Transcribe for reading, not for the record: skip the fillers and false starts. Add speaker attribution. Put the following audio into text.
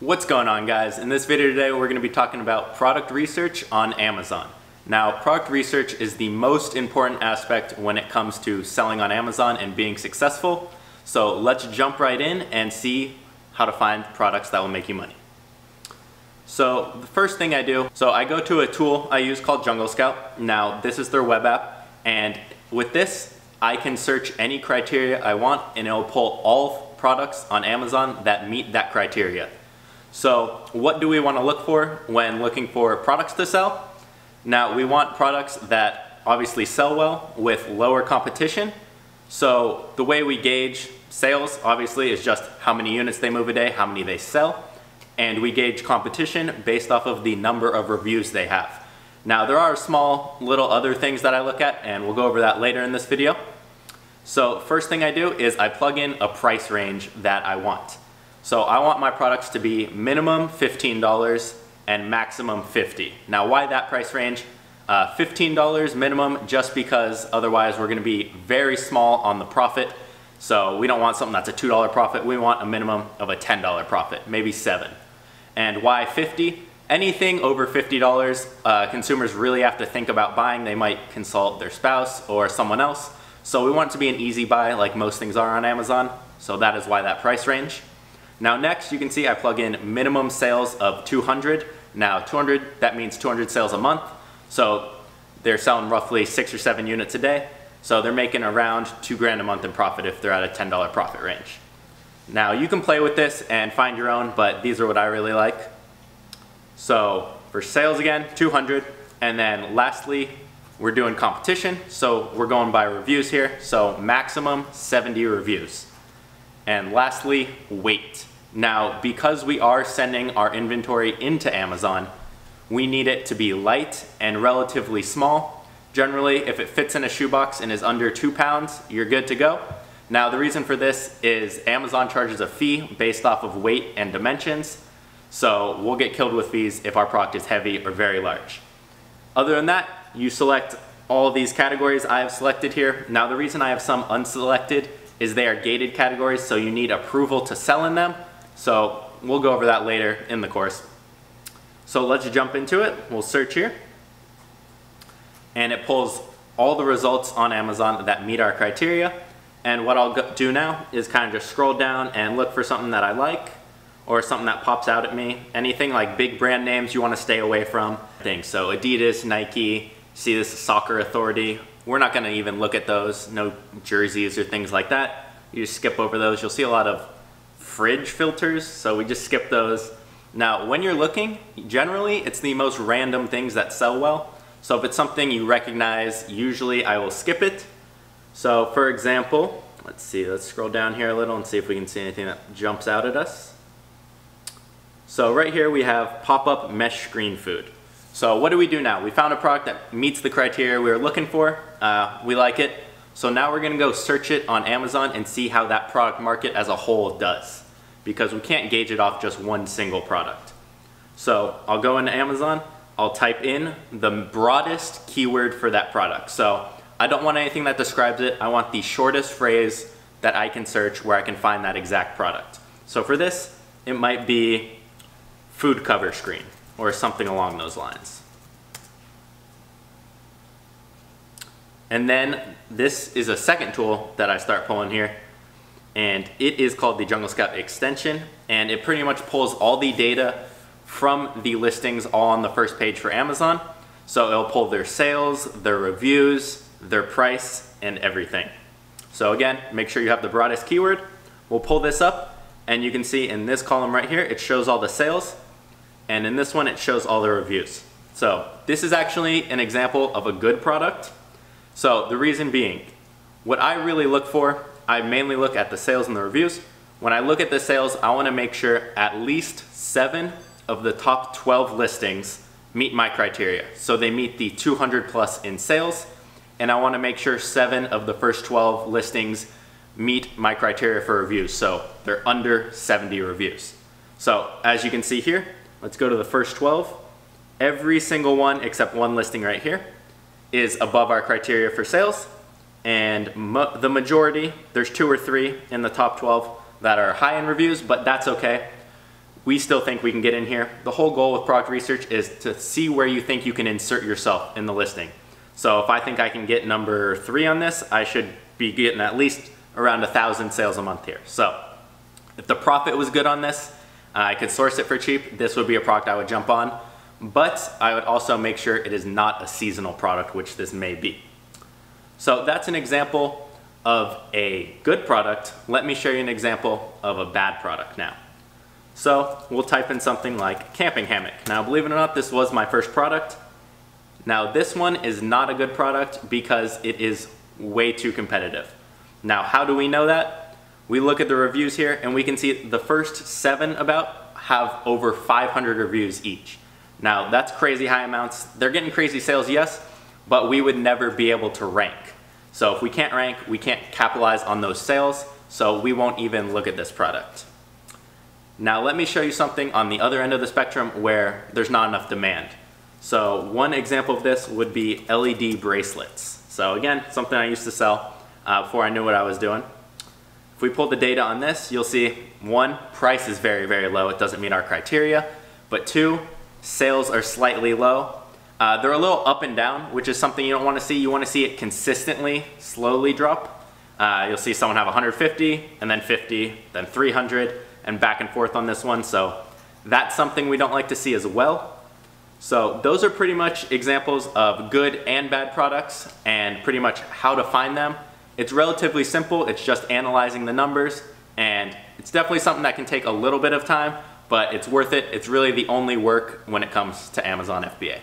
Speaker 1: What's going on, guys? In this video today we're going to be talking about product research on Amazon. Now, product research is the most important aspect when it comes to selling on Amazon and being successful. So let's jump right in and see how to find products that will make you money. So the first thing I do, I go to a tool I use called Jungle Scout. Now this is their web app, and with this I can search any criteria I want and it will pull all products on Amazon that meet that criteria. So what do we want to look for when looking for products to sell? Now we want products that obviously sell well with lower competition. So the way we gauge sales obviously is just how many units they move a day, how many they sell, and we gauge competition based off of the number of reviews they have. Now there are small little other things that I look at, and we'll go over that later in this video. So first thing I do is I plug in a price range that I want. So I want my products to be minimum $15 and maximum $50. Now why that price range? $15 minimum, just because otherwise we're gonna be very small on the profit. So we don't want something that's a $2 profit. We want a minimum of a $10 profit, maybe $7. And why 50? Anything over $50, consumers really have to think about buying. They might consult their spouse or someone else. So we want it to be an easy buy, like most things are on Amazon. So that is why that price range. Now next, you can see I plug in minimum sales of 200. Now 200, that means 200 sales a month. So they're selling roughly 6 or 7 units a day. So they're making around $2 grand a month in profit if they're at a $10 profit range. Now you can play with this and find your own, but these are what I really like. So for sales again, 200. And then lastly, we're doing competition. So we're going by reviews here. So maximum 70 reviews. And lastly, weight. Now, because we are sending our inventory into Amazon, we need it to be light and relatively small. Generally, if it fits in a shoebox and is under 2 pounds, you're good to go. Now, the reason for this is Amazon charges a fee based off of weight and dimensions. So we'll get killed with fees if our product is heavy or very large. Other than that, you select all of these categories I have selected here. Now, the reason I have some unselected is they are gated categories, so you need approval to sell in them. So we'll go over that later in the course. So let's jump into it. We'll search here. And it pulls all the results on Amazon that meet our criteria. And what I'll do now is kind of just scroll down and look for something that I like or something that pops out at me. Anything like big brand names you want to stay away from. So Adidas, Nike, see this Soccer Authority. We're not going to even look at those. No jerseys or things like that. You just skip over those. You'll see a lot of fridge filters, so we just skip those. Now, when you're looking, generally it's the most random things that sell well. So if it's something you recognize, usually I will skip it. So for example, let's scroll down here a little and see if we can see anything that jumps out at us. So right here we have pop-up mesh screen food. So what do we do now? We found a product that meets the criteria we were looking for. We like it. So now we're gonna go search it on Amazon and see how that product market as a whole does, because we can't gauge it off just one single product. So I'll go into Amazon, I'll type in the broadest keyword for that product. So I don't want anything that describes it. I want the shortest phrase that I can search where I can find that exact product. So for this, it might be food cover screen or something along those lines. And then this is a second tool that I start pulling here, and it is called the Jungle Scout extension, and it pretty much pulls all the data from the listings all on the first page for Amazon. So it'll pull their sales, their reviews, their price, and everything. So again, make sure you have the broadest keyword. We'll pull this up, and you can see in this column right here, it shows all the sales, and in this one, it shows all the reviews. So this is actually an example of a good product. So the reason being, what I really look for, I mainly look at the sales and the reviews. When I look at the sales, I want to make sure at least 7 of the top 12 listings meet my criteria. So they meet the 200 plus in sales, and I want to make sure 7 of the first 12 listings meet my criteria for reviews. So they're under 70 reviews. So as you can see here, let's go to the first 12. Every single one except one listing right here is above our criteria for sales, and the majority, there's 2 or 3 in the top 12 that are high in reviews, but that's okay. we still think we can get in here. The whole goal with product research is to see where you think you can insert yourself in the listing. So if I think I can get number 3 on this, I should be getting at least around 1,000 sales a month here. So if the profit was good on this, I could source it for cheap, this would be a product I would jump on. But I would also make sure it is not a seasonal product, which this may be. So that's an example of a good product. Let me show you an example of a bad product now. So we'll type in something like camping hammock. Now, believe it or not, this was my first product. Now this one is not a good product because it is way too competitive. Now, how do we know that? We look at the reviews here and we can see the first 7 about have over 500 reviews each. Now that's crazy high amounts. They're getting crazy sales, yes, but we would never be able to rank. So if we can't rank, we can't capitalize on those sales, so we won't even look at this product. Now let me show you something on the other end of the spectrum where there's not enough demand. So one example of this would be LED bracelets. So again, something I used to sell before I knew what I was doing. If we pull the data on this, you'll see 1, price is very, very low. It doesn't meet our criteria. But 2, sales are slightly low. They're a little up and down, which is something you don't want to see. You want to see it consistently, slowly drop. You'll see someone have 150, and then 50, then 300, and back and forth on this one. So that's something we don't like to see as well. So those are pretty much examples of good and bad products and pretty much how to find them. It's relatively simple. It's just analyzing the numbers, and it's definitely something that can take a little bit of time, but it's worth it. It's really the only work when it comes to Amazon FBA.